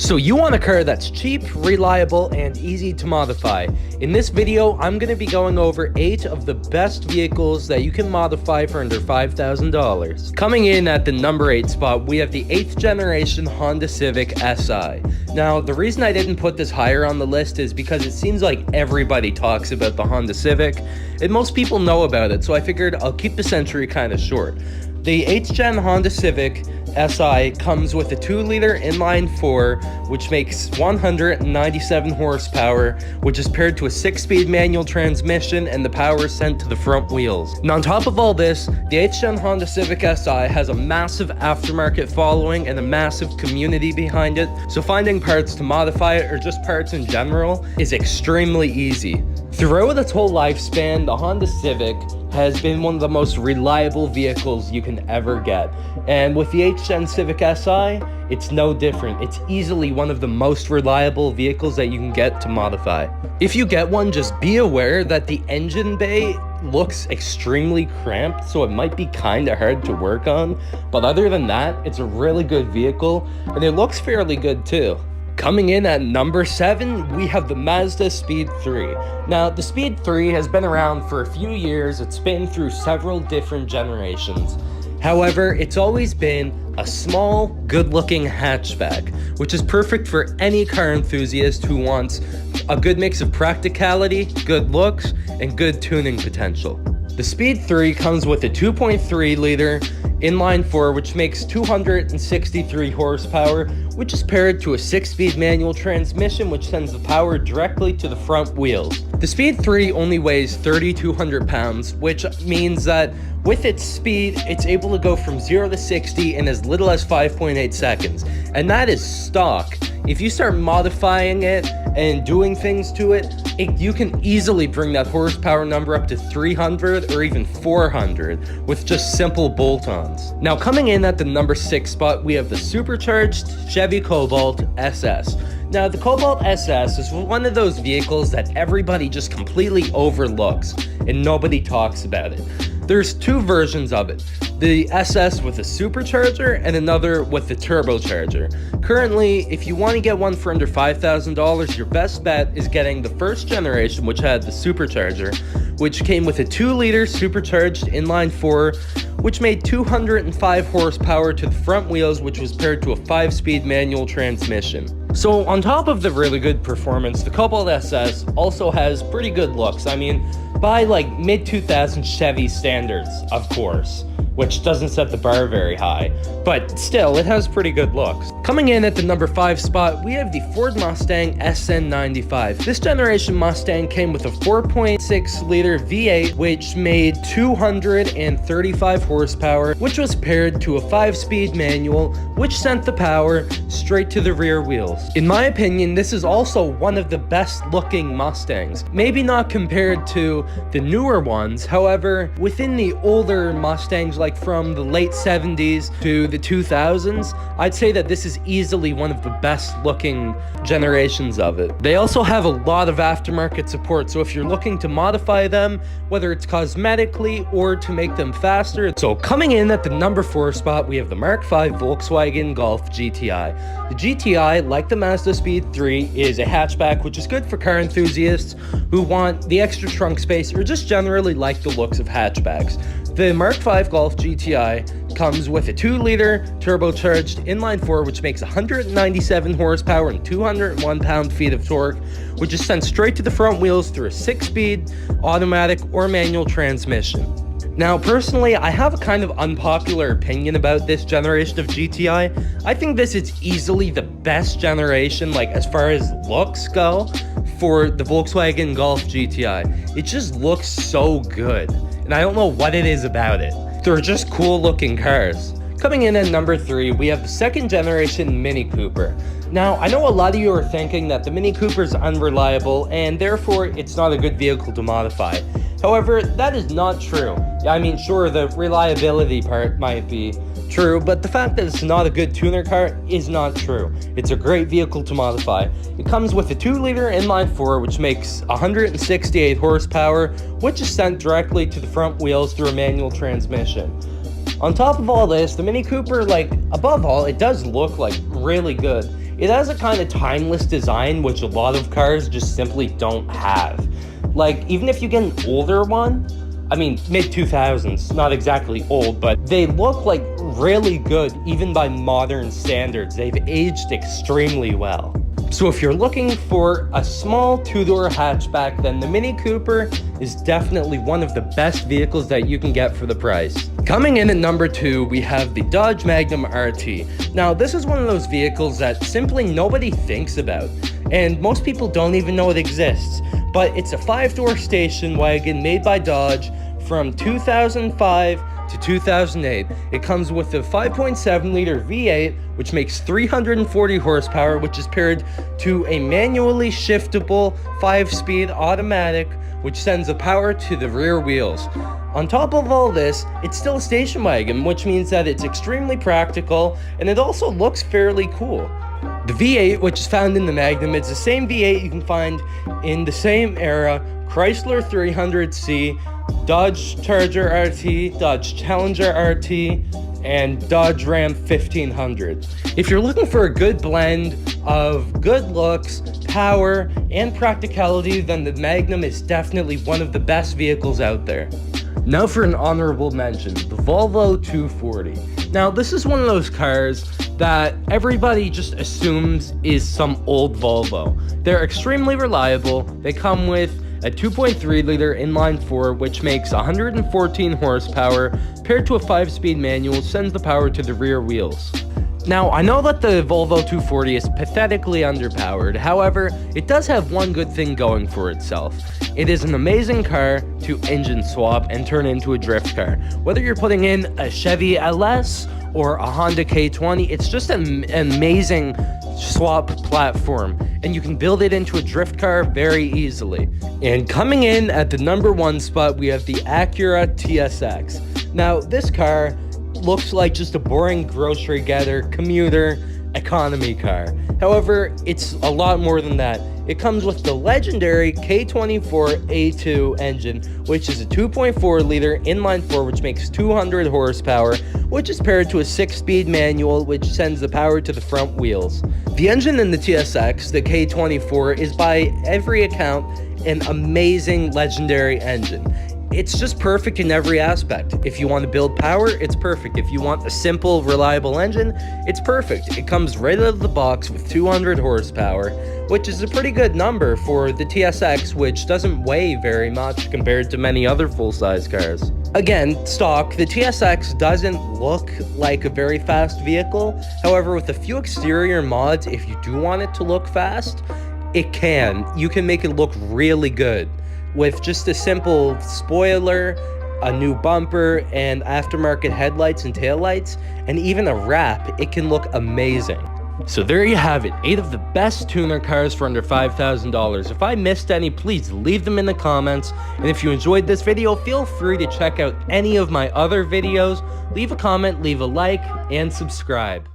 So you want a car that's cheap, reliable, and easy to modify. In this video, I'm going to be going over 8 of the best vehicles that you can modify for under $5,000. Coming in at the number 8 spot, we have the 8th generation Honda Civic Si. Now, the reason I didn't put this higher on the list is because it seems like everybody talks about the Honda Civic, and most people know about it, so I figured I'll keep this entry kind of short. The 8th gen Honda Civic Si comes with a 2-liter inline-4, which makes 197 horsepower, which is paired to a 6-speed manual transmission, and the power is sent to the front wheels. And on top of all this, the 8th gen Honda Civic Si has a massive aftermarket following and a massive community behind it, so finding parts to modify it, or just parts in general, is extremely easy. Throughout its whole lifespan, the Honda Civic has been one of the most reliable vehicles you can ever get. And with the 8th gen Civic Si, it's no different. It's easily one of the most reliable vehicles that you can get to modify. If you get one, just be aware that the engine bay looks extremely cramped, so it might be kind of hard to work on. But other than that, it's a really good vehicle, and it looks fairly good too. Coming in at number 7, we have the Mazda Speed 3. Now, the Speed 3 has been around for a few years. It's been through several different generations. However, it's always been a small, good-looking hatchback, which is perfect for any car enthusiast who wants a good mix of practicality, good looks, and good tuning potential. The Speed 3 comes with a 2.3-liter inline-4, which makes 263 horsepower, which is paired to a 6-speed manual transmission, which sends the power directly to the front wheels. The Speed 3 only weighs 3,200 pounds, which means that with its speed, it's able to go from 0 to 60 in as little as 5.8 seconds, and that is stock. If you start modifying it and doing things to it, you can easily bring that horsepower number up to 300 or even 400 with just simple bolt-ons. Now, coming in at the number 6 spot, we have the supercharged Chevy Cobalt SS. Now, the Cobalt SS is one of those vehicles that everybody just completely overlooks and nobody talks about it. There's 2 versions of it, the SS with a supercharger and another with the turbocharger. Currently, if you want to get one for under $5,000, your best bet is getting the first generation, which had the supercharger, which came with a 2-liter supercharged inline-4, which made 205 horsepower to the front wheels, which was paired to a 5-speed manual transmission. So on top of the really good performance, the Cobalt SS also has pretty good looks. I mean, by like mid-2000s Chevy standards, of course, which doesn't set the bar very high, but still, it has pretty good looks. Coming in at the number 5 spot, we have the Ford Mustang SN95. This generation Mustang came with a 4.6-liter V8, which made 235 horsepower, which was paired to a 5-speed manual, which sent the power straight to the rear wheels. In my opinion, this is also one of the best looking Mustangs. Maybe not compared to the newer ones, however, within the older Mustangs, like from the late 70s to the 2000s, I'd say that this is easily one of the best looking generations of it. They also have a lot of aftermarket support, so if you're looking to modify them, whether it's cosmetically or to make them faster. So coming in at the number 4 spot, we have the Mark V Volkswagen Golf GTI. The GTI, like the Mazda Speed 3, is a hatchback, which is good for car enthusiasts who want the extra trunk space or just generally like the looks of hatchbacks. The Mark V Golf GTI comes with a 2-liter turbocharged inline-4, which makes 197 horsepower and 201 pound-feet of torque, which is sent straight to the front wheels through a 6-speed automatic or manual transmission. Now, personally, I have a kind of unpopular opinion about this generation of GTI. I think this is easily the best generation, like as far as looks go, for the Volkswagen Golf GTI. It just looks so good, and I don't know what it is about it. They're just cool looking cars. Coming in at number 3, we have the 2nd generation Mini Cooper. Now, I know a lot of you are thinking that the Mini Cooper is unreliable and therefore it's not a good vehicle to modify. However, that is not true. I mean, sure, the reliability part might be true, but the fact that it's not a good tuner car is not true. It's a great vehicle to modify. It comes with a 2-liter inline-4, which makes 168 horsepower, which is sent directly to the front wheels through a manual transmission. On top of all this, the Mini Cooper, above all, it does look really good. it has a kind of timeless design, which a lot of cars just simply don't have. Like, even if you get an older one, I mean, mid-2000s, not exactly old, but they look like really good, even by modern standards. They've aged extremely well. So if you're looking for a small two-door hatchback, then the Mini Cooper is definitely one of the best vehicles that you can get for the price. Coming in at number 2, we have the Dodge Magnum RT. Now, this is one of those vehicles that simply nobody thinks about, and most people don't even know it exists. But it's a 5-door station wagon made by Dodge from 2005 to 2008. It comes with a 5.7-liter V8, which makes 340 horsepower, which is paired to a manually shiftable 5-speed automatic, which sends the power to the rear wheels. On top of all this, it's still a station wagon, which means that it's extremely practical, and it also looks fairly cool. The V8, which is found in the Magnum, it's the same V8 you can find in the same era: Chrysler 300C, Dodge Charger RT, Dodge Challenger RT, and Dodge Ram 1500. If you're looking for a good blend of good looks, power, and practicality, then the Magnum is definitely one of the best vehicles out there. Now for an honorable mention, the Volvo 240. Now, this is one of those cars that everybody just assumes is some old Volvo. They're extremely reliable. They come with a 2.3-liter inline-4, which makes 114 horsepower, paired to a 5-speed manual, sends the power to the rear wheels. Now, I know that the Volvo 240 is pathetically underpowered. However, it does have one good thing going for itself. It is an amazing car to engine swap and turn into a drift car. Whether you're putting in a Chevy LS or a Honda K20, it's just an amazing swap platform, and you can build it into a drift car very easily. And coming in at the number 1 spot, we have the Acura TSX. Now, this car looks like just a boring grocery getter, commuter, economy car. However, it's a lot more than that. It comes with the legendary K24A2 engine, which is a 2.4-liter inline-4, which makes 200 horsepower, which is paired to a 6-speed manual, which sends the power to the front wheels. The engine in the TSX, the K24, is by every account an amazing, legendary engine. It's just perfect in every aspect. If you want to build power, it's perfect. If you want a simple, reliable engine, it's perfect. It comes right out of the box with 200 horsepower, which is a pretty good number for the TSX, which doesn't weigh very much compared to many other full-size cars. Again, stock, the TSX doesn't look like a very fast vehicle. However, with a few exterior mods, if you do want it to look fast, it can. You can make it look really good. With just a simple spoiler, a new bumper, and aftermarket headlights and taillights, and even a wrap, it can look amazing. So there you have it, 8 of the best tuner cars for under $5,000. If I missed any, please leave them in the comments. And if you enjoyed this video, feel free to check out any of my other videos. Leave a comment, leave a like, and subscribe.